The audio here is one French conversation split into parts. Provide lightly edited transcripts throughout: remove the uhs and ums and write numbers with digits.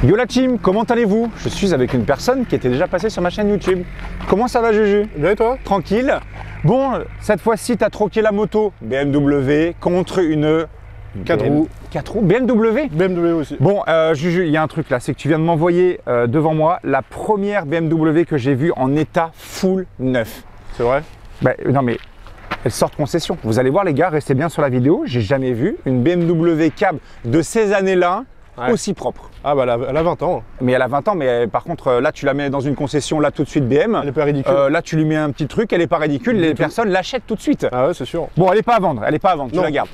Yo la team, comment allez-vous? Je suis avec une personne qui était déjà passée sur ma chaîne YouTube. Comment ça va Juju? Bien et toi? Tranquille. Bon, cette fois-ci, tu as troqué la moto BMW contre une 4 roues. 4 roues BMW? BMW aussi. Bon, Juju, il y a un truc là, c'est que tu viens de m'envoyer devant moi la première BMW que j'ai vue en état full neuf. C'est vrai? Bah, non mais, elle sort de concession. Vous allez voir les gars, restez bien sur la vidéo. J'ai jamais vu une BMW cab de ces années-là aussi propre. Ah bah elle a 20 ans. Mais elle a 20 ans, mais par contre là tu la mets dans une concession là tout de suite BM. Elle est pas ridicule. Là tu lui mets un petit truc, elle est pas ridicule, les personnes l'achètent tout de suite. Ah ouais c'est sûr. Bon elle est pas à vendre, tu Non. la gardes.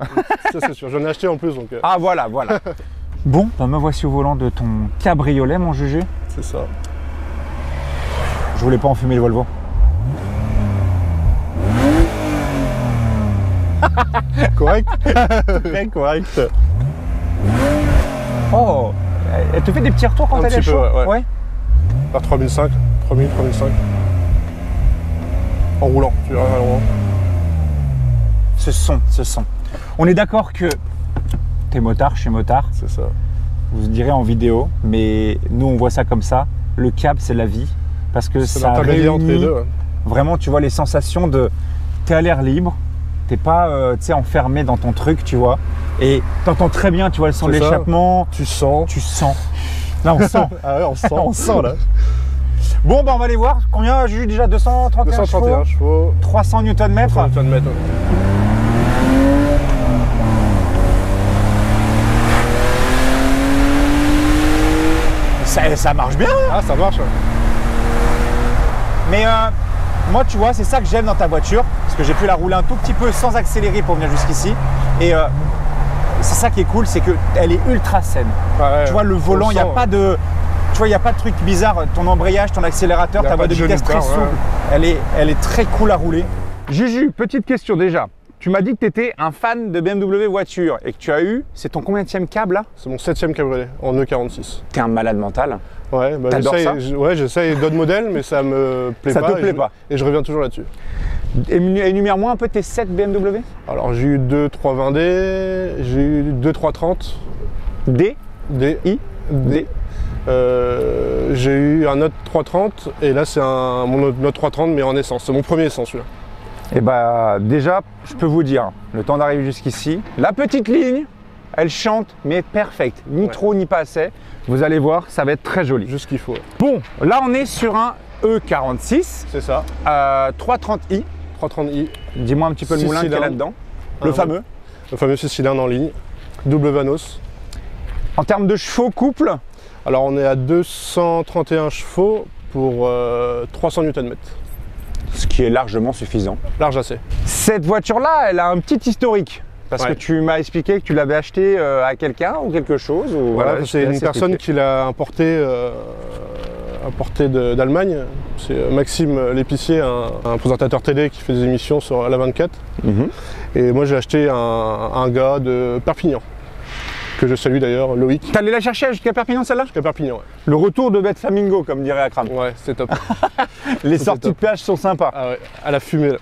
Ça c'est sûr, j'en ai acheté en plus donc. Ah voilà. Bon, bah, me voici au volant de ton cabriolet mon Juju. C'est ça. Je voulais pas enfumer le Volvo. Correct. Très correct. Oh, elle te fait des petits retours quand elle est petit peu, chaude? ouais. Par 3005, 3005. En roulant, tu verras en roulant. Ce son. On est d'accord que t'es motard, je suis motard. C'est ça. Vous direz en vidéo, mais nous on voit ça comme ça. Le cab c'est la vie parce que ça intermédiaire entre les réunit deux. Ouais. vraiment, tu vois, les sensations de t'es à l'air libre, t'es pas tu sais, enfermé dans ton truc, tu vois, et t'entends très bien, tu vois, le son de C'est ça. l'échappement. Tu sens. Là on sent. Ah ouais, on sent. On sent là. Bon bah on va aller voir combien Juju déjà 231 231 chevaux. 300 Nm. 300 Nm. Ça marche bien. Ah ça marche. Ouais. Mais moi, tu vois, c'est ça que j'aime dans ta voiture, parce que j'ai pu la rouler un tout petit peu sans accélérer pour venir jusqu'ici. Et c'est ça qui est cool, c'est qu'elle est ultra saine. Ouais, Tu vois, le volant, il n'y a pas de... Tu vois, il n'y a pas de truc bizarre. Ton embrayage, ton accélérateur, ta boîte de vitesse très souple. Elle est très cool à rouler. Juju, petite question déjà. Tu m'as dit que tu étais un fan de BMW voiture et que tu as eu, c'est ton combienième cab là? C'est mon 7e cabriolet en E46. T'es un malade mental. Ouais, bah T'adores ça? j'essaye d'autres modèles, mais ça me plaît Ça pas. te plaît pas? Et je reviens toujours là-dessus. Énumère-moi un peu tes 7 BMW. Alors j'ai eu 2 320D, j'ai eu 2 330 D, D, I, D. J'ai eu un Note 330 et là c'est mon Note 330 mais en essence. C'est mon premier essence celui-là. Et bah déjà, je peux vous dire, le temps d'arriver jusqu'ici, la petite ligne, elle chante, mais perfecte. Ni trop, ni pas assez. Vous allez voir, ça va être très joli. Juste ce qu'il faut. Bon, là on est sur un E46, C'est ça. 330i. 330i. Dis-moi un petit peu le 6 moulin qu'il y a cylindres. là-dedans. Le fameux. Le fameux 6 cylindres en ligne. Double Vanos. En termes de chevaux couple, Alors on est à 231 chevaux pour 300 Nm. ce qui est largement suffisant. Large assez. Cette voiture-là, elle a un petit historique. Parce que tu m'as expliqué que tu l'avais acheté à quelqu'un ou quelque chose. Ou Voilà, c'est une personne qui l'a importé d'Allemagne. C'est Maxime l'épicier, un présentateur télé qui fait des émissions sur la 24. Et moi j'ai acheté un gars de Perpignan, que je salue d'ailleurs, Loïc. T'es allé la chercher jusqu'à Perpignan celle-là? Jusqu'à Perpignan, ouais. Le retour de Bête Flamingo, comme dirait Akram. Ouais, c'est top. Les sorties de péage sont sympas. Ah ouais, à la fumée là.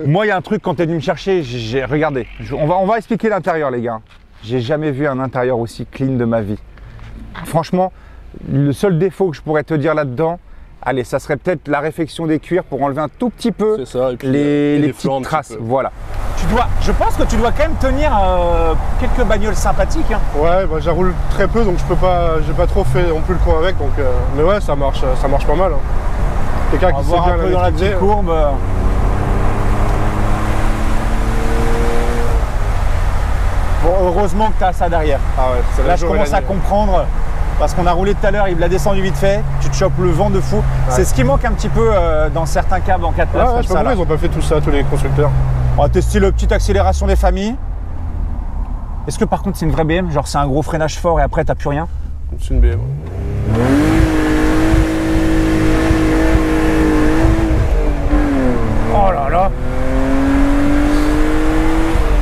Moi, il y a un truc quand tu es venu me chercher, regardez, on va expliquer l'intérieur les gars. J'ai jamais vu un intérieur aussi clean de ma vie. Franchement, le seul défaut que je pourrais te dire là-dedans, allez, ça serait peut-être la réfection des cuirs pour enlever un tout petit peu C'est ça, et puis les flancs petites un traces. petit peu. Voilà. Je pense que tu dois quand même tenir quelques bagnoles sympathiques. Hein. Ouais, bah, j'en roule très peu donc j'ai pas trop fait non plus le coin avec. Donc, mais ouais, ça marche pas mal. Hein. Quelqu'un On va qui sait voir bien un peu la dans la maîtriser. petite courbe. Bon, heureusement que tu as ça derrière. Ah ouais, c'est Là, je commence à comprendre, parce qu'on a roulé tout à l'heure, il l'a descendu vite fait, tu te chopes le vent de fou. Ouais. C'est ce qui manque un petit peu dans certains cabs en 4 places. Ouais, je sais pas pourquoi ils ont pas fait tout ça, tous les constructeurs. On va tester la petite accélération des familles. Est-ce que par contre c'est une vraie BM? Genre c'est un gros freinage fort et après t'as plus rien? C'est une BM. Oh là là!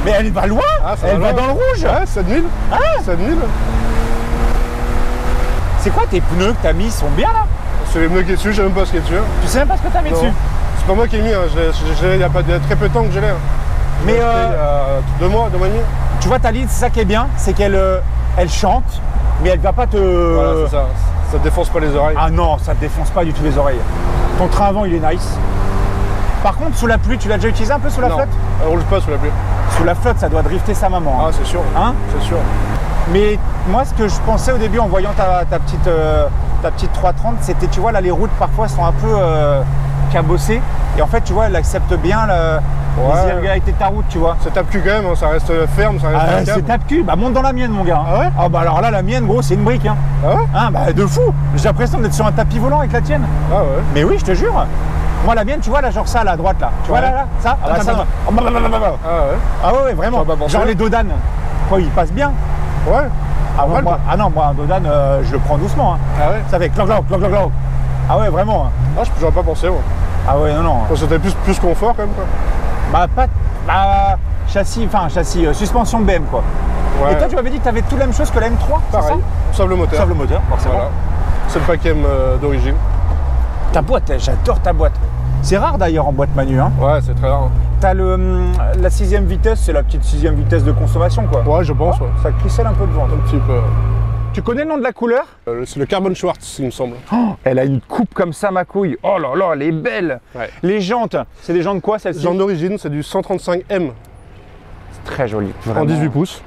Mais elle va loin! Elle va dans le rouge! Ouais, 7000. Ah 7000. C'est quoi tes pneus que t'as mis? Ils sont bien là? C'est les pneus qui est dessus, je sais même pas ce qui est dessus. Tu sais même pas ce que t'as mis dessus? C'est pas moi qui ai mis, hein. Il y a très peu de temps que je l'ai. Hein. Mais il y a 2 mois et demi. Tu vois ta lead, c'est ça qui est bien, c'est qu'elle elle chante, mais elle va pas te... Voilà, c'est ça. Ça te défonce pas les oreilles. Ah non, ça te défonce pas du tout les oreilles. Ton train avant, il est nice. Par contre, sous la pluie, tu l'as déjà utilisé un peu sous la flotte? Elle roule pas sous la pluie. Sous la flotte, ça doit drifter sa maman. Ah, c'est sûr. Hein? C'est sûr. Mais moi, ce que je pensais au début en voyant ta petite 330, c'était, tu vois, là, les routes parfois sont un peu cabossées. Et en fait, tu vois, elle accepte bien les irrégularités de ta route, tu vois. Ça tape cul quand même, hein, ça reste ferme, ça reste Ah, c'est tape cul. Bah, monte dans la mienne, mon gars. Ah ouais? Ah, bah alors là, la mienne, gros, c'est une brique. Hein. Ah ouais? Hein, bah, de fou. J'ai l'impression d'être sur un tapis volant avec la tienne. Ah ouais? Mais oui, je te jure. Moi, la mienne, tu vois, là, genre ça, là, à droite, là. Tu vois, là, ça? Ah, bah, ça. Ah ouais? Ah ouais, vraiment. Genre les dodanes. Quoi, ils passent bien? Ouais. Ah, moi, ah non, moi, un dodane, je le prends doucement. Hein. Ah ouais? Ça fait cloc, cloc, cloc, cloc, cloc. Ah ouais, vraiment. Hein. Ah, j'aurais pas pensé, moi. Ah ouais, non, non. C'était plus confort quand même, quoi. Bah, pas. Bah, châssis, suspension BM, quoi. Ouais. Et toi, tu m'avais dit que tu avais tout la même chose que la M3? Pareil. Sauf le moteur. Sauf le moteur, forcément. Voilà. C'est le pack M d'origine. Ta boîte, j'adore ta boîte. C'est rare d'ailleurs en boîte manu. Hein. Ouais, c'est très rare. T'as la 6ème vitesse, c'est la petite 6ème vitesse de consommation, quoi. Ouais, je pense. Ouais. Ça crisselle un peu devant. Un petit peu. Tu connais le nom de la couleur? C'est le Carbon Schwartz, il me semble. Oh, elle a une coupe comme ça, ma couille. Oh là là, elle est belle. Ouais. Les jantes, c'est des jantes quoi, celles-ci? Jantes d'origine, c'est du 135M. C'est très joli. Vraiment. En 18 pouces.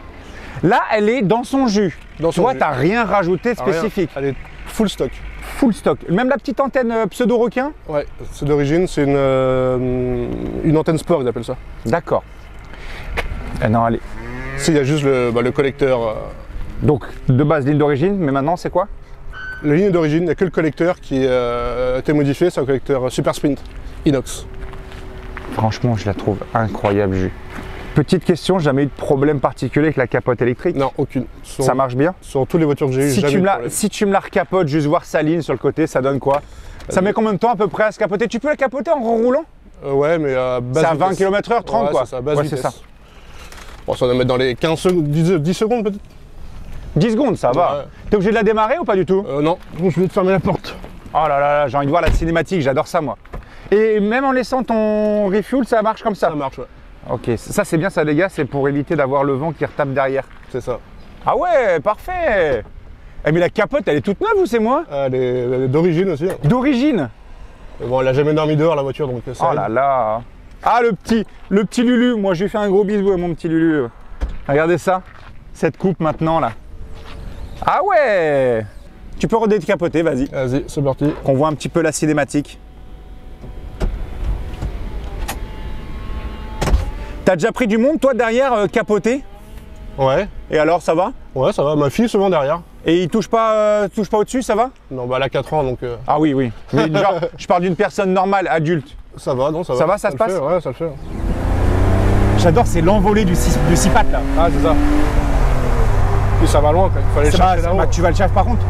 Là, elle est dans son jus. Dans son Toi, jus. t'as rien rajouté de spécifique. Elle est full stock. Full stock. Même la petite antenne pseudo-requin? Ouais, c'est d'origine, c'est une antenne sport, ils appellent ça. D'accord. Non, allez. Il y a juste le collecteur. Donc, de base, ligne d'origine, mais maintenant, c'est quoi? La ligne d'origine, il n'y a que le collecteur qui a été modifié, c'est un collecteur Super Sprint inox. Franchement, je la trouve incroyable, jus. Petite question, jamais eu de problème particulier avec la capote électrique? Non, aucune. Ça marche bien? Sur toutes les voitures que j'ai eues, jamais eu de problème. Si tu me la recapotes, juste voir sa ligne sur le côté, ça donne quoi? Ça met combien de temps à peu près à se capoter? Tu peux la capoter en roulant? Ouais, mais à base c'est à 20 km/h, 30 ouais, quoi. C'est ça, base vitesse. C'est ça. Bon, ça va mettre dans les 15 secondes, 10 secondes peut-être. 10 secondes, ça va. Ouais. T'es obligé de la démarrer ou pas du tout? Non, je vais te fermer la porte. Oh là là, j'ai envie de voir la cinématique, j'adore ça moi. Et même en laissant ton refuel, ça marche comme ça? Ça marche, ouais. Ok, ça c'est bien ça les gars, c'est pour éviter d'avoir le vent qui retape derrière. C'est ça. Ah ouais, parfait. Eh mais la capote, elle est toute neuve ou c'est moi? Elle est d'origine aussi. Hein. D'origine? Bon, elle a jamais dormi dehors la voiture, donc ça oh là là. Ah le petit Lulu, moi je lui fais un gros bisou à mon petit Lulu. Regardez ça, cette coupe maintenant là. Ah ouais. Tu peux redécapoter, vas-y. Vas-y, c'est parti. Qu'on voit un petit peu la cinématique. T'as déjà pris du monde toi derrière capoter? Ouais. Et alors ça va? Ouais, ça va. Ma fille souvent derrière. Et il touche pas au-dessus, ça va? Non, bah elle a 4 ans donc. Ah oui, oui. Mais genre, je parle d'une personne normale, adulte. Ça va, non, ça va. Ça va, ça se passe? Ouais, ça le fait. J'adore, c'est l'envolée du 6 pattes là. Ah, c'est ça. Puis ça va loin, quoi. Il faut aller chercher là-haut. Bah, tu vas le chercher par contre.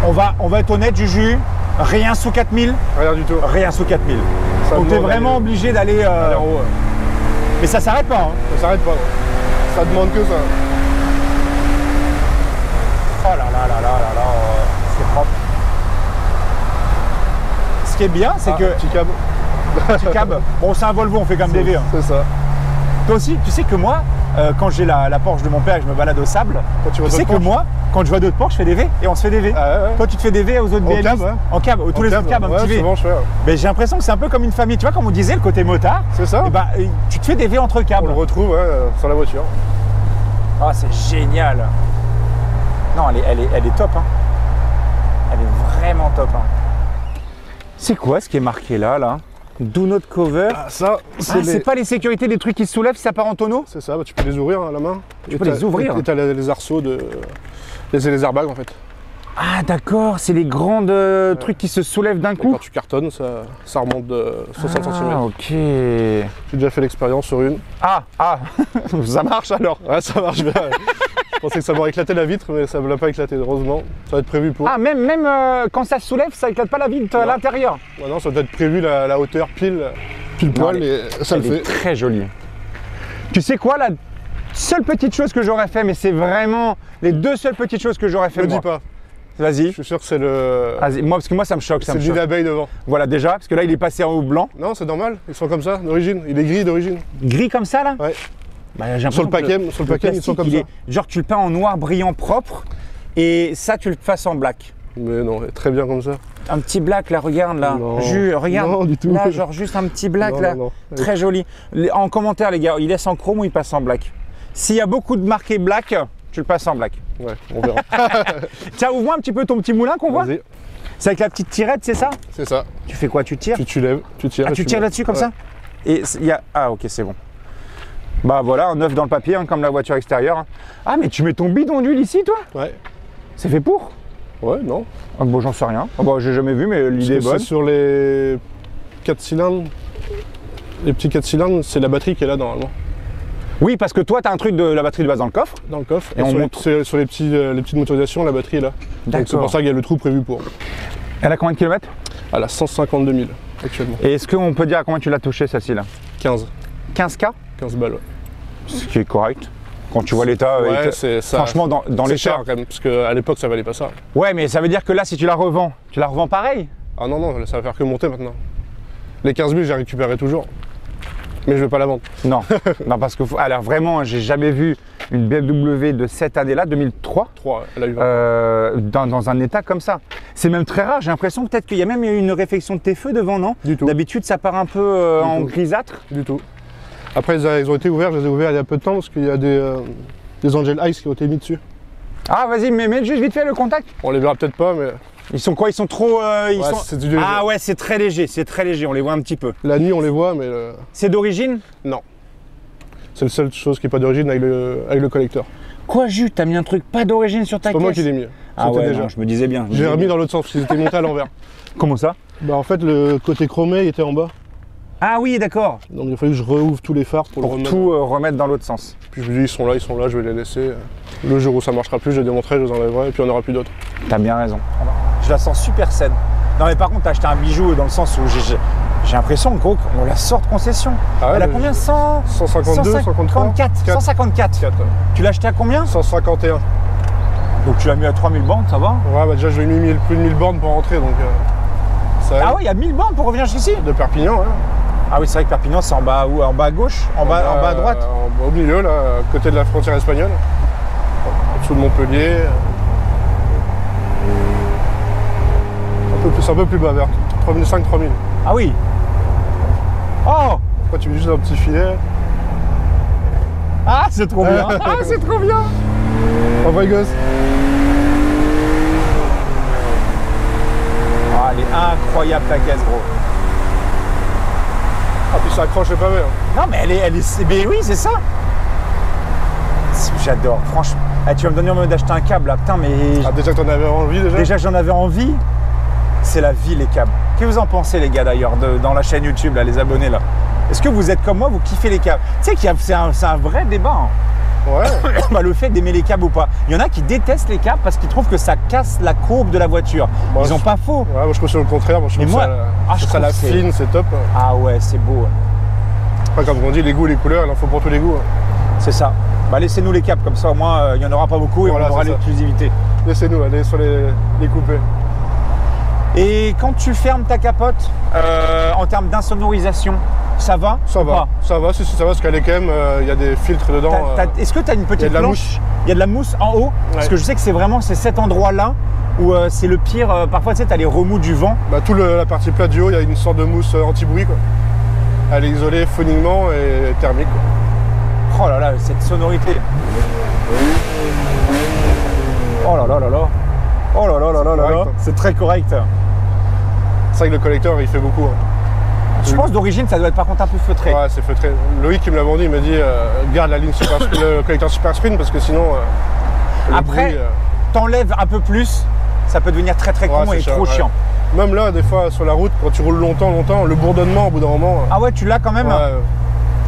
On va être honnête, Juju, rien sous 4000. Rien du tout. Rien sous 4000. Ça donc t'es vraiment obligé d'aller en haut. Ouais. Mais ça s'arrête pas. Hein. Ça s'arrête pas. Non. Ça demande que ça. Oh là là là là là là, c'est propre. Ce qui est bien, c'est que... Petit cab. Petit cab. Bon, c'est un Volvo, on fait comme des V. Hein. C'est ça. Toi aussi, tu sais que moi, quand j'ai la Porsche de mon père et que je me balade au sable, tu sais que moi, quand je vois d'autres Porsche, je fais des V et on se fait des V. Ah ouais. Toi, tu te fais des V aux autres BMW. Cab, ouais. En cab, tous les autres cabs, un petit V. Souvent, je fais, ouais. Mais j'ai l'impression que c'est un peu comme une famille. Tu vois, comme on disait, le côté motard. C'est ça. Et bah, tu te fais des V entre câbles. On le retrouve sur la voiture. Ah, c'est génial. Non, elle est top. Hein. Elle est vraiment top. Hein. C'est quoi ce qui est marqué là? Do not cover. Ah, ça, c'est pas les sécurités des trucs qui se soulèvent si ça part en tonneau? C'est ça, bah, tu peux les ouvrir à la main. Tu peux les ouvrir. Et t'as les arceaux les airbags en fait. Ah d'accord, c'est les grandes trucs qui se soulèvent d'un coup. Quand tu cartonnes, ça remonte de 60 cm. Ah ok. J'ai déjà fait l'expérience sur une. Ah ça marche alors? Ouais, ça marche bien. Je pensais que ça m'aurait éclaté la vitre, mais ça ne l'a pas éclaté, heureusement. Ça va être prévu pour. Ah, même quand ça se soulève, ça éclate pas la vitre à l'intérieur? Ouais, non, ça doit être prévu la hauteur pile poil et ça le fait. Très joli. Tu sais quoi, la seule petite chose que j'aurais fait, mais c'est vraiment les deux seules petites choses que j'aurais fait. Ne dis pas. Vas-y. Je suis sûr que c'est le. Vas-y, parce que moi ça me choque. C'est le nid d'abeille devant. Voilà déjà, parce que là il est passé en haut blanc. Non, c'est normal, ils sont comme ça d'origine. Il est gris d'origine. Gris comme ça là? Ouais. Bah, sur le paquet, ils sont comme ça. Genre tu le peins en noir brillant propre Et ça, tu le fasses en black. Mais non, très bien comme ça. Un petit black là, regarde là. Non. Regarde. Non, du tout. Là, genre juste un petit black Non, là. non, non. Très joli. En commentaire, les gars, il laisse en chrome ou il passe en black? S'il y a beaucoup de marqués black, tu le passes en black. Ouais, on verra. Tiens, ouvre-moi un petit peu ton petit moulin qu'on voit. Vas-y, C'est avec la petite tirette, c'est ça? c'est ça. Tu fais quoi? Tu tires? Tu lèves, tu tires. Ah, et tu tires mets. là-dessus comme Ouais. ça? Et il y a... Ah, ok, c'est bon. Bah voilà, un œuf dans le papier, hein, comme la voiture extérieure. Hein. Ah, mais tu mets ton bidon d'huile ici, toi? Ouais. C'est fait pour? Ouais, non. Ah, bon, j'en sais rien. Ah, bah, j'ai jamais vu, mais l'idée est Parce que bonne. c'est sur les 4 cylindres. Les petits 4 cylindres, c'est la batterie qui est là normalement. Oui, parce que toi, tu as un truc de la batterie de base dans le coffre. Dans le coffre. Et on sur, montre. sur les petites motorisations, la batterie est là. Donc c'est pour ça qu'il y a le trou prévu pour. Elle a combien de kilomètres? Elle a 152 000 actuellement. Et est-ce qu'on peut dire à combien tu l'as touché, celle-ci là? 15. 15K? 15 balles. Ouais. Ce qui est correct. Quand tu vois l'état. Ouais, c'est ça. Franchement, dans C'est les cher quand même, parce qu'à l'époque ça valait pas ça. Ouais, mais ça veut dire que là, si tu la revends pareil? Ah non, non, ça va faire que monter maintenant. Les 15 000, j'ai récupéré toujours. Mais je vais pas la vendre. Non, non, parce que alors vraiment, j'ai jamais vu une BMW de cette année-là, 2003, 3, elle a eu 20. dans un état comme ça. C'est même très rare. J'ai l'impression peut-être qu'il y a même eu une réflexion de tes feux devant, non? Du tout. D'habitude, ça part un peu en tout. grisâtre. Du tout. Après, ils ont été ouverts, je les ai ouverts il y a peu de temps parce qu'il y a des Angel Ice qui ont été mis dessus. Ah, vas-y, mets juste vite fait le contact. On les verra peut-être pas, mais Ils sont quoi? Ils sont trop. Ils ouais, sont... c'est du léger. Ah ouais, c'est très léger, on les voit un petit peu. La nuit, on les voit, mais C'est d'origine? non. C'est la seule chose qui n'est pas d'origine avec le collecteur. Quoi, Jus? T'as mis un truc pas d'origine sur ta C'est caisse? pas moi qui l'ai mis. Ah C'était ouais, déjà. non, je me disais bien. J'ai remis dans l'autre sens, parce qu'ils étaient montés à l'envers. Comment ça? Bah en fait, le côté chromé il était en bas. Ah oui, d'accord. Donc il a fallu que je rouvre tous les phares pour le Pour remettre. tout remettre dans l'autre sens. Puis je me dis, ils sont là, je vais les laisser. Le jour où ça marchera plus, je les démonterai, je les enlèverai, et puis il n'y en aura plus d'autres. T'as bien raison. Je la sens super saine. Non mais par contre, t'as acheté un bijou dans le sens où j'ai l'impression gros qu'on la sort de concession. Ah ouais, Elle a le- combien? 100... 152, 153 154. 4. Tu l'as acheté à combien? 151. Donc tu l'as mis à 3000 bandes, ça va? Ouais, bah déjà, je lui ai mis plus de 1000 bornes pour rentrer, donc ça aide. Ah ouais, il y a 1000 bandes pour revenir jusqu'ici? De Perpignan, ouais. Ah oui, c'est vrai que Perpignan, c'est en bas où? En bas à gauche? En bas à droite? Au milieu, là, à côté de la frontière espagnole. En dessous de Montpellier. C'est un peu plus bas, vers 3005, 3000. Ah oui. Oh! Après, tu mets juste un petit filet. Ah, c'est trop bien! Ah, c'est trop bien! En vrai, gosse. Ah, elle est incroyable ta caisse, gros. Ah, puis ça accroche les pavés. Hein. Non, mais mais oui, c'est ça. J'adore, franchement. Eh, tu vas me donner envie d'acheter un câble là, putain, mais Ah, déjà que t'en avais envie, déjà. déjà j'en avais envie. C'est la vie, les câbles. Qu'est-ce que vous en pensez, les gars, d'ailleurs, dans la chaîne YouTube, là, les abonnés là? Est-ce que vous êtes comme moi, vous kiffez les câbles? Tu sais c'est un vrai débat. Hein. Ouais. Bah, le fait d'aimer les câbles ou pas. Il y en a qui détestent les câbles parce qu'ils trouvent que ça casse la courbe de la voiture. Moi, Ils ont pas faux. Ouais, moi je trouve sur le contraire. Moi, je Mais trouve moi- ça, je ça la trouve que c'est- fine, c'est top. Ah ouais, c'est beau. Après, comme on dit, les goûts, les couleurs, il en faut pour tous les goûts. Hein. C'est ça. Bah, laissez-nous les câbles, comme ça, au moins, il n'y en aura pas beaucoup et Voilà, on aura c'est ça. l'exclusivité. Laissez-nous aller sur les coupés. Et quand tu fermes ta capote, en termes d'insonorisation, ça va? Ça ou va, pas ça va, si ça va, parce qu'elle est quand même, il y a des filtres dedans. Est-ce que tu as une petite de la planche? mousse. Il y a de la mousse en haut? Parce Ouais. que je sais que c'est cet endroit-là où c'est le pire. Parfois, tu sais, tu as les remous du vent. Bah, la partie plate du haut, il y a une sorte de mousse anti-bruit. Quoi. Elle est isolée phoniquement et thermique. Quoi. Oh là là, cette sonorité. Oh là là là là. Oh là là là là là là. correct, hein. C'est très correct. C'est vrai que le collecteur, il fait beaucoup. Hein. Je pense d'origine, ça doit être par contre un peu feutré. Ouais, c'est feutré. Loïc qui me l'a vendu, il m'a dit garde la ligne le collecteur Super Sprint parce que sinon. Le Après, bruit, t'enlèves un peu plus, ça peut devenir très très con c'est et chiant, trop ouais. chiant. Même là, des fois, sur la route, quand tu roules longtemps, le bourdonnement, au bout d'un moment. Ah ouais, tu l'as quand même, ouais,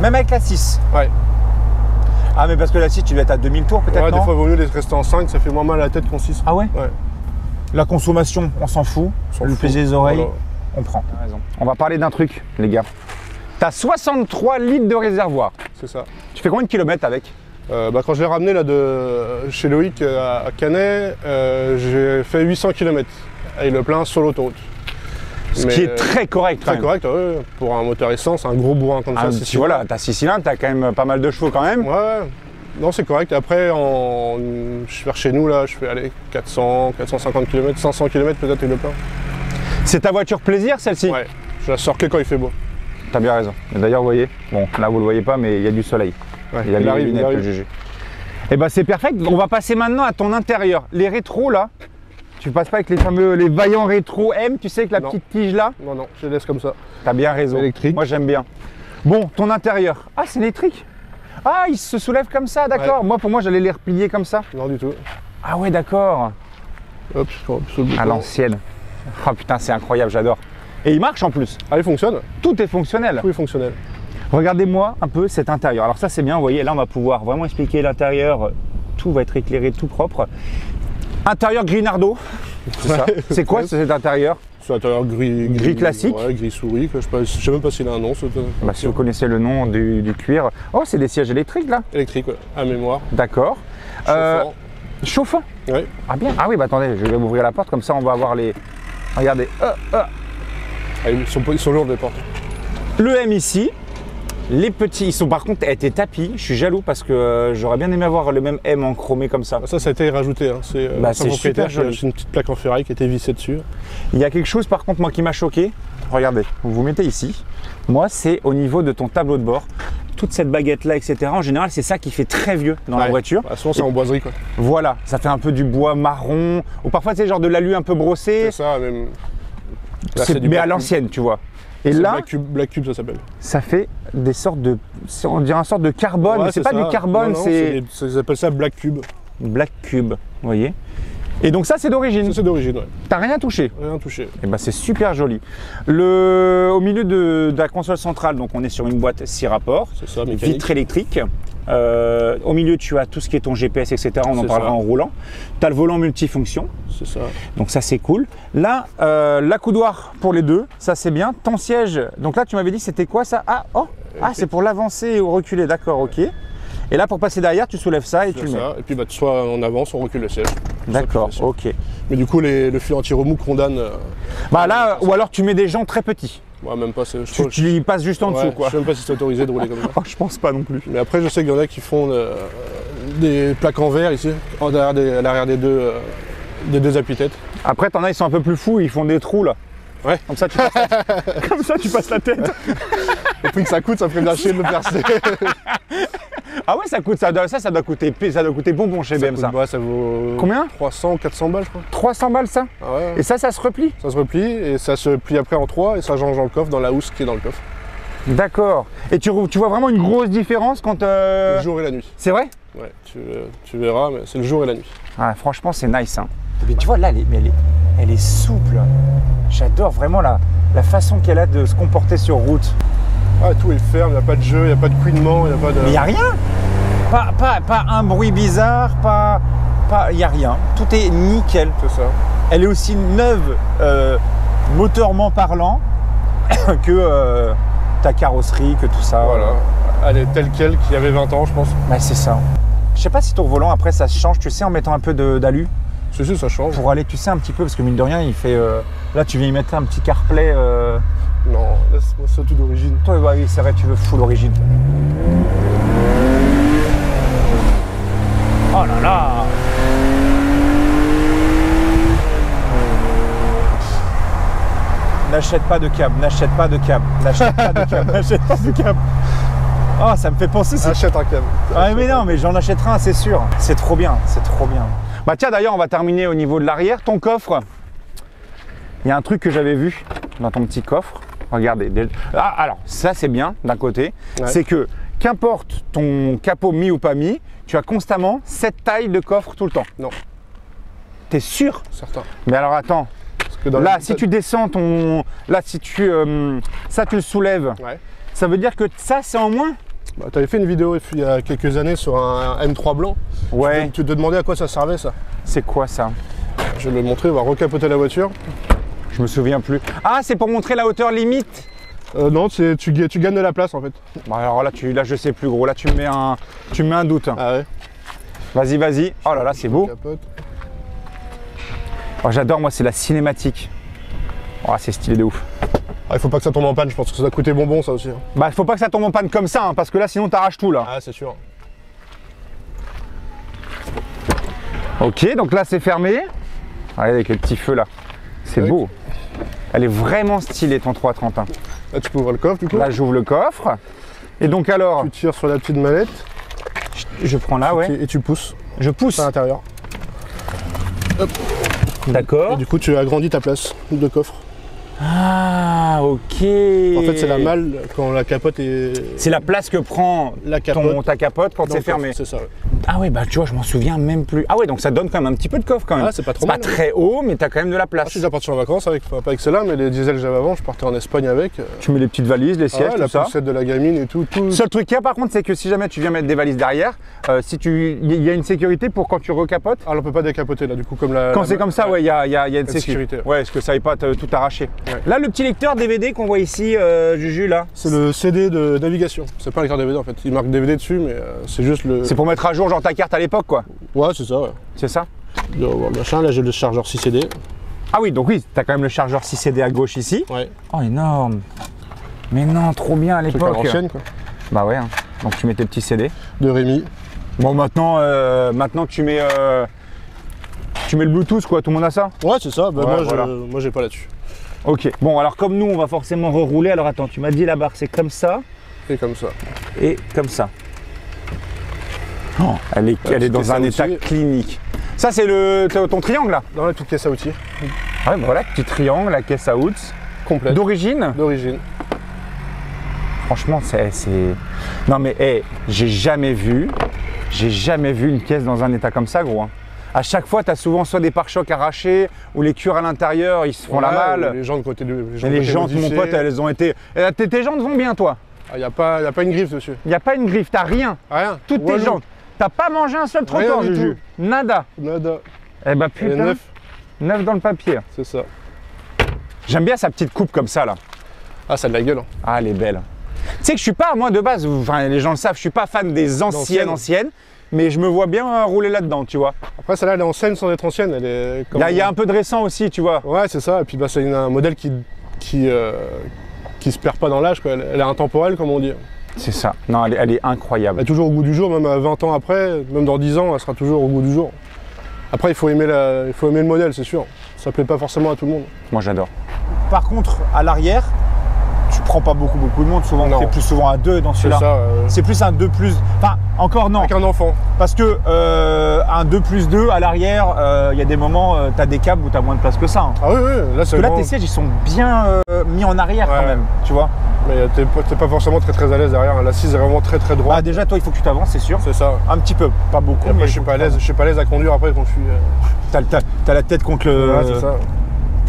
même avec la 6. ouais. Ah mais parce que la 6, tu dois être à 2000 tours peut-être, Ouais, non? des fois, il vaut mieux d'être resté en 5, ça fait moins mal à la tête qu'en 6. Ah ouais? Ouais. La consommation, on s'en fout. s'en Le fout. plaisir des oreilles, Voilà. on prend. On va parler d'un truc, les gars. T'as 63 litres de réservoir. C'est ça. Tu fais combien de kilomètres avec? Quand je l'ai ramené là, de chez Loïc à Canet, j'ai fait 800 km avec le plein sur l'autoroute. Ce qui est très correct. quand très même. correct, ouais, pour un moteur essence, un gros bourrin comme Ah, ça. tu vois là, t'as 6 cylindres, t'as quand même pas mal de chevaux quand même. Ouais, Non, c'est correct. Après, je vais chez nous, là, je fais aller 400, 450 km, 500 km peut-être avec le plein. C'est ta voiture plaisir, celle-ci? Ouais, je la sors que quand il fait beau. T'as bien raison. D'ailleurs, vous voyez, bon, là vous le voyez pas, mais il y a du soleil. Ouais, il y a les lunettes que GG. Et bah c'est parfait. On va passer maintenant à ton intérieur. Les rétros là, tu passes pas avec les vaillants rétro M, tu sais, avec la petite tige là? Non, non, je les laisse comme ça. T'as bien raison. Électrique. Moi j'aime bien. Bon, ton intérieur. Ah, c'est électrique. Ah, il se soulève comme ça, d'accord. Ouais. Pour moi, j'allais les replier comme ça. Non, du tout. Ah ouais, d'accord. Hop, sur le bouton. À l'ancienne. Oh putain, c'est incroyable, j'adore. Et il marche en plus. Ah, il fonctionne. Tout est fonctionnel. Tout est fonctionnel. Regardez-moi un peu cet intérieur. Alors ça c'est bien, vous voyez, là on va pouvoir vraiment expliquer l'intérieur. Tout va être éclairé, tout propre. Intérieur Grinardo. C'est ça. C'est quoi cet intérieur? C'est un intérieur gris classique. Ouais, gris souris. Je sais même pas s'il a un nom. Bah, si vous connaissez le nom du cuir. Oh, c'est des sièges électriques là? Électrique, ouais, à mémoire. D'accord. Chauffant. Oui. Ah bien. Ah oui, bah attendez, je vais m'ouvrir la porte comme ça on va avoir les... Regardez. Ah, ils sont lourds les portes. Le M ici. Les petits, ils sont par contre été tapis. Je suis jaloux parce que j'aurais bien aimé avoir le même M en chromé comme ça. Ça a été rajouté. Hein. C'est super joli. C'est une petite plaque en ferraille qui a été vissée dessus. Il y a quelque chose par contre moi qui m'a choqué. Regardez, vous vous mettez ici. Moi, c'est au niveau de ton tableau de bord. Toute cette baguette là, etc. En général, c'est ça qui fait très vieux dans la voiture. Bah, souvent, c'est en boiserie quoi. Voilà, ça fait un peu du bois marron ou parfois c'est genre de l'alu un peu brossé. C'est ça, même. Là, mais à l'ancienne, tu vois. Et là, Black Cube, ça s'appelle. Ça fait des sortes de, on dirait une sorte de carbone, mais c'est pas du carbone, c'est. Ils appellent ça Black Cube. Black Cube, vous voyez. Et donc ça c'est d'origine. Ça c'est d'origine, ouais. T'as rien touché? Rien touché. Et ben c'est super joli. Au milieu de la console centrale, donc on est sur une boîte 6 rapports. C'est ça, mécanique. Vitre électrique. Au milieu tu as tout ce qui est ton GPS, etc. On en parlera en roulant. Tu as le volant multifonction. C'est ça. Donc ça c'est cool. Là, l'accoudoir pour les deux, ça c'est bien. Ton siège, donc là tu m'avais dit c'était quoi ça? C'est pour l'avancer ou reculer, d'accord, ok. Et là pour passer derrière, tu soulèves ça et tu le mets. Et puis soit on avance, on recule le siège. D'accord, ok. Mais du coup le fil anti-remous condamne. Bah là, ou alors tu mets des gens très petits. Ouais, même pas. Tu y passes juste en dessous quoi. Je sais même pas si c'est autorisé de rouler comme ça. Je pense pas non plus. Mais après je sais qu'il y en a qui font des plaques en verre ici, à l'arrière des deux appuis-têtes. Après t'en as, ils sont un peu plus fous, ils font des trous là. Ouais. Comme ça tu passes la tête. Le prix que ça coûte, ça ferait bien chier de le percer. Ah ouais, ça doit coûter bonbon chez BM ça. Ouais, ça vaut combien? 300 ou 400 balles je crois. 300 balles ça? Ah ouais. Et ça se replie? Ça se replie et ça se plie après en 3 et ça change dans le coffre, dans la housse qui est dans le coffre. D'accord. Et tu vois vraiment une grosse différence quand... Le jour et la nuit. C'est vrai? Ouais, tu verras, mais c'est le jour et la nuit. Ah, franchement c'est nice hein. Et puis tu vois là, elle est souple. J'adore vraiment la façon qu'elle a de se comporter sur route. Ah, tout est ferme, il n'y a pas de jeu, il n'y a pas de couinement, il n'y a pas de... Mais il n'y a rien. Pas un bruit bizarre, il n'y a rien. Tout est nickel. C'est ça. Elle est aussi neuve, moteurement parlant, que ta carrosserie, que tout ça. Voilà. Elle est telle qu'elle qu'il y avait 20 ans, je pense. Bah, c'est ça. Je sais pas si ton volant, après, ça se change, tu sais, en mettant un peu d'alu. Si, ça change. Pour aller, tu sais, un petit peu, parce que mine de rien, il fait... Là, tu viens y mettre un petit CarPlay. Non, laisse-moi ça tout d'origine. Toi, bah oui, c'est vrai, tu veux full origine. Oh là là! N'achète pas de câble, n'achète pas de câble, n'achète pas de câble, n'achète pas de câble. Oh, ça me fait penser... Achète un câble. Ah mais non, mais j'en achèterai un, c'est sûr. C'est trop bien, c'est trop bien. Bah tiens, d'ailleurs, on va terminer au niveau de l'arrière. Ton coffre, il y a un truc que j'avais vu dans ton petit coffre. Regardez. Ah, alors, ça c'est bien d'un côté. Ouais. C'est que, qu'importe ton capot mis ou pas mis, tu as constamment cette taille de coffre tout le temps. Non. T'es sûr? Certain. Mais alors attends. Là, si tu descends ton... Là, si tu... ça, tu le soulèves. Ouais. Ça veut dire que ça, c'est en moins? Bah, tu avais fait une vidéo il y a quelques années sur un M3 blanc. Ouais. Tu te demandais à quoi ça servait, ça. C'est quoi, ça? Je vais le montrer, on va recapoter la voiture. Je me souviens plus. Ah, c'est pour montrer la hauteur limite? Non, tu gagnes de la place, en fait. Bah, alors là, je sais plus, gros. Là, tu me mets un doute. Ah ouais? Vas-y, vas-y. Oh là là, c'est beau. Oh, j'adore, moi, c'est la cinématique. Oh, c'est stylé de ouf. Ah, il faut pas que ça tombe en panne, je pense que ça doit coûter bonbon, ça aussi. Bah, il faut pas que ça tombe en panne comme ça, hein, parce que là, sinon, t'arraches tout, là. Ah, c'est sûr. Ok, donc là c'est fermé. Regardez avec les petits feux là. C'est beau. Elle est vraiment stylée ton 331. Là tu peux ouvrir le coffre du coup. Là j'ouvre le coffre. Et donc alors... Tu tires sur la petite mallette. Je prends là, ouais. Et tu pousses. Je pousse à l'intérieur. D'accord. Et du coup tu agrandis ta place de coffre. Ah, ok. En fait c'est la malle quand la capote est... C'est la place que prend la capote, ta capote quand c'est fermé. C'est ça, ouais. Ah ouais, bah tu vois, je m'en souviens même plus. Ah ouais, donc ça donne quand même un petit peu de coffre quand même. Ah, c'est pas trop mal. Pas très haut, mais t'as quand même de la place. Je suis déjà parti en vacances avec, enfin, pas avec celle-là, mais les diesels que j'avais avant, je partais en Espagne avec. Tu mets les petites valises, les sièges, tout la ça. poussette de la gamine et tout. Seul truc qu'il y a par contre, c'est que si jamais tu viens mettre des valises derrière, il y a une sécurité pour quand tu recapotes. Ah, on peut pas décapoter là, du coup, comme la. Quand c'est comme ça, ouais, il y a une sécurité. Ouais, est-ce que ça aille pas tout arracher. Ouais. Là, le petit lecteur DVD qu'on voit ici, Juju, là. C'est le CD de navigation. C'est pas un lecteur DVD en fait. Il marque DVD dessus, mais c'est juste le. C'est pour mettre à jour genre ta carte à l'époque, quoi. Ouais, c'est ça, ouais. C'est ça. Machin, là j'ai le chargeur 6 CD. Ah oui, donc oui, t'as quand même le chargeur 6 CD à gauche ici. Ouais. Oh, énorme. Mais non, trop bien à l'époque. L'ancienne, quoi. Bah ouais, hein. Donc tu mets tes petits CD. De Rémi. Bon, maintenant tu mets le Bluetooth, quoi. Tout le monde a ça? Ouais, c'est ça. Bah, ouais, moi j'ai pas là-dessus. Ok. Bon, alors comme nous, on va forcément rerouler. Alors attends, tu m'as dit la barre, c'est comme ça. Et comme ça. Et comme ça. Oh, elle est dans un état clinique. Ça, c'est ton triangle, là? Dans la petite caisse à outils. Ah ouais, bah voilà, petit triangle, la caisse à outils. Complète. D'origine? D'origine. Franchement, c'est... Non mais, hey, j'ai jamais vu une caisse dans un état comme ça, gros. Hein. À chaque fois, tu as souvent soit des pare-chocs arrachés ou les cuirs à l'intérieur, ils se font la malle. Les jantes côté de. Les jantes, mon pote, elles ont été... Tes jantes vont bien, toi? Il n'y a pas une griffe dessus. Il n'y a pas une griffe, t'as rien. Rien. Toutes tes jantes. T'as pas mangé un seul trottoir, Juju. Nada. Nada. Eh bah putain. Neuf dans le papier. C'est ça. J'aime bien sa petite coupe comme ça, là. Ah, ça a de la gueule. Hein. Ah, elle est belle. Tu sais que je suis pas, moi de base, enfin les gens le savent, je suis pas fan des anciennes, mais je me vois bien rouler là-dedans, tu vois. Après, celle-là, elle est ancienne sans être ancienne. Il y a un peu de récent aussi, tu vois. Ouais, c'est ça. Et puis, bah, c'est un modèle qui se perd pas dans l'âge, quoi. Elle est intemporelle, comme on dit. C'est ça. Non, elle est incroyable. Elle est toujours au goût du jour, même 20 ans après, même dans 10 ans, elle sera toujours au goût du jour. Après, il faut aimer le modèle, c'est sûr. Ça plaît pas forcément à tout le monde. Moi, j'adore. Par contre, à l'arrière, tu prends pas beaucoup de monde. Souvent, tu es plus souvent à 2 dans celui-là. C'est plus un 2+. Enfin, encore non. Avec un enfant. Parce que un 2+2 à l'arrière, il y a des moments, tu as des câbles où tu as moins de place que ça. Hein. Ah oui, oui. Là, parce que là, tes sièges, ils sont bien mis en arrière quand même, tu vois. Mais t'es pas forcément très à l'aise derrière. L'assise est vraiment très droite. Ah, déjà, toi, il faut que tu t'avances, c'est sûr. C'est ça. Un petit peu, pas beaucoup. Et après, je suis pas à l'aise à conduire après quand je suis. T'as la tête contre le. Ouais, c'est ça.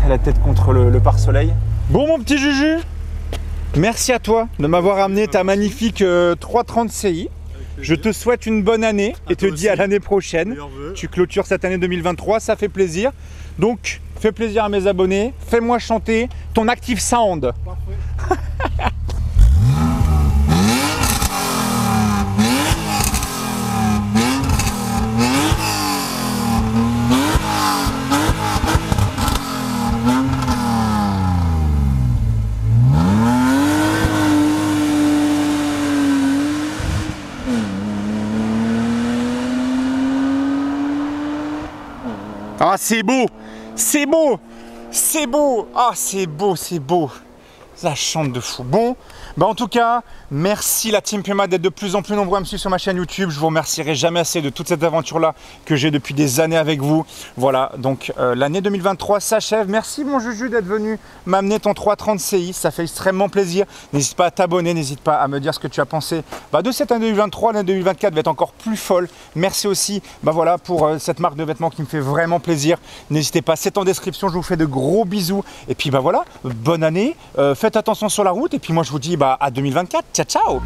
T'as la tête contre le pare-soleil. Bon, mon petit Juju, merci à toi de m'avoir amené ta magnifique 330 CI. Je te souhaite une bonne année et te dis à l'année prochaine. Tu clôtures cette année 2023, ça fait plaisir. Donc, fais plaisir à mes abonnés. Fais-moi chanter ton Active Sound. Parfait. Ah, c'est beau, c'est beau, c'est beau, ah, c'est beau, c'est beau. Ça chante de fou. Bon, bah en tout cas, merci la Team Puma d'être de plus en plus nombreux à me suivre sur ma chaîne YouTube. Je vous remercierai jamais assez de toute cette aventure-là que j'ai depuis des années avec vous. Voilà, donc l'année 2023 s'achève. Merci mon Juju d'être venu m'amener ton 330 CI. Ça fait extrêmement plaisir. N'hésite pas à t'abonner, n'hésite pas à me dire ce que tu as pensé de cette année 2023. L'année 2024 va être encore plus folle. Merci aussi voilà, pour cette marque de vêtements qui me fait vraiment plaisir. N'hésitez pas, c'est en description. Je vous fais de gros bisous. Et puis voilà, bonne année. Faites attention sur la route. Et puis moi je vous dis à 2024. Ciao, ciao!